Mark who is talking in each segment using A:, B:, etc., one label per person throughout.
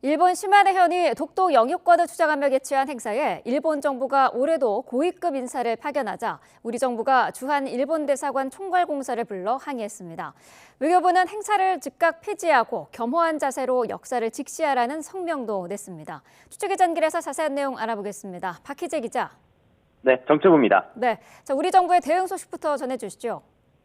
A: 일본 시마네 현이 독도 영유권을 주장하며 개최한 행사에 일본 정부가 올해도 고위급 인사를 파견하자 우리 정부가 주한 일본 대사관 총괄공사를 불러 항의했습니다. 외교부는 행사를 즉각 폐지하고 겸허한 자세로 역사를 직시하라는 성명도 냈습니다. 추측의 전길에서 자세한 내용 알아보겠습니다. 박희재 기자.
B: 네, 정치부입니다.
A: 네, 우리 정부의 대응 소식부터 전해주시죠.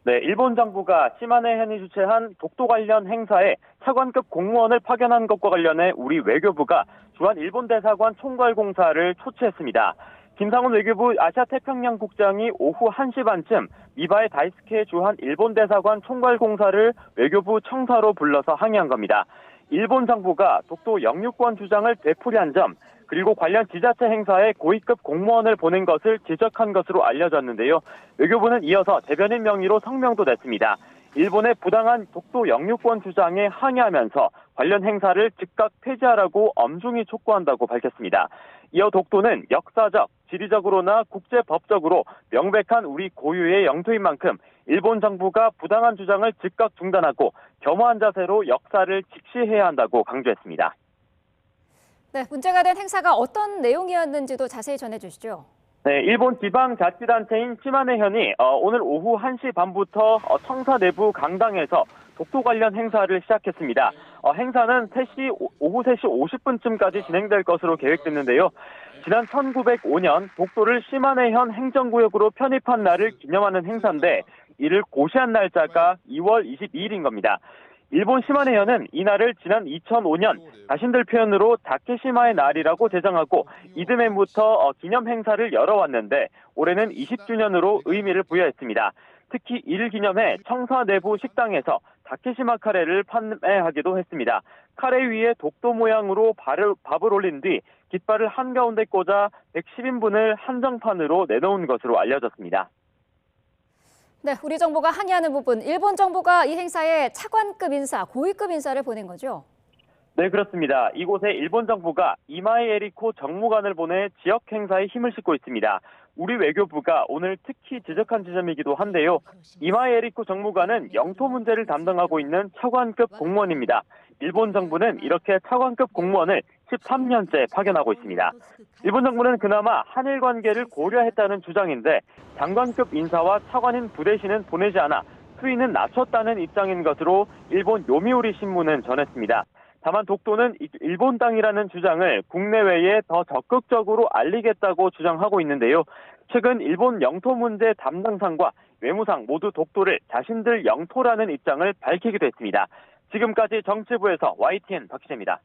B: 네, 일본 정부가 시마네 현이 주최한 독도 관련 행사에 차관급 공무원을 파견한 것과 관련해 우리 외교부가 주한 일본 대사관 총괄공사를 초치했습니다. 김상훈 외교부 아시아태평양 국장이 오후 1시 반쯤 미바의 다이스케 주한 일본 대사관 총괄공사를 외교부 청사로 불러서 항의한 겁니다. 일본 정부가 독도 영유권 주장을 되풀이한 점, 그리고 관련 지자체 행사에 고위급 공무원을 보낸 것을 지적한 것으로 알려졌는데요. 외교부는 이어서 대변인 명의로 성명도 냈습니다. 일본의 부당한 독도 영유권 주장에 항의하면서 관련 행사를 즉각 폐지하라고 엄중히 촉구한다고 밝혔습니다. 이어 독도는 역사적, 지리적으로나 국제법적으로 명백한 우리 고유의 영토인 만큼 일본 정부가 부당한 주장을 즉각 중단하고 겸허한 자세로 역사를 직시해야 한다고 강조했습니다.
A: 네, 문제가 된 행사가 어떤 내용이었는지도 자세히 전해주시죠.
B: 네, 일본 지방자치단체인 시마네현이 오늘 오후 1시 반부터 청사 내부 강당에서 독도 관련 행사를 시작했습니다. 행사는 오후 3시 50분쯤까지 진행될 것으로 계획됐는데요. 지난 1905년 독도를 시마네현 행정구역으로 편입한 날을 기념하는 행사인데 이를 고시한 날짜가 2월 22일인 겁니다. 일본 시마네현은 이날을 지난 2005년 자신들 표현으로 다케시마의 날이라고 제정하고 이듬해부터 기념 행사를 열어왔는데 올해는 20주년으로 의미를 부여했습니다. 특히 이를 기념해 청사 내부 식당에서 다케시마 카레를 판매하기도 했습니다. 카레 위에 독도 모양으로 밥을 올린 뒤 깃발을 한가운데 꽂아 110인분을 한정판으로 내놓은 것으로 알려졌습니다.
A: 네, 우리 정부가 항의하는 부분, 일본 정부가 이 행사에 차관급 인사, 고위급 인사를 보낸 거죠?
B: 네, 그렇습니다. 이곳에 일본 정부가 이마에 에리코 정무관을 보내 지역 행사에 힘을 싣고 있습니다. 우리 외교부가 오늘 특히 지적한 지점이기도 한데요. 이마에 에리코 정무관은 영토 문제를 담당하고 있는 차관급 공무원입니다. 일본 정부는 이렇게 차관급 공무원을 13년째 파견하고 있습니다. 일본 정부는 그나마 한일 관계를 고려했다는 주장인데 장관급 인사와 차관인 부대신은 보내지 않아 수위는 낮췄다는 입장인 것으로 일본 요미우리 신문은 전했습니다. 다만 독도는 일본 땅이라는 주장을 국내외에 더 적극적으로 알리겠다고 주장하고 있는데요. 최근 일본 영토 문제 담당상과 외무상 모두 독도를 자신들 영토라는 입장을 밝히기도 했습니다. 지금까지 정치부에서 YTN 박희재입니다.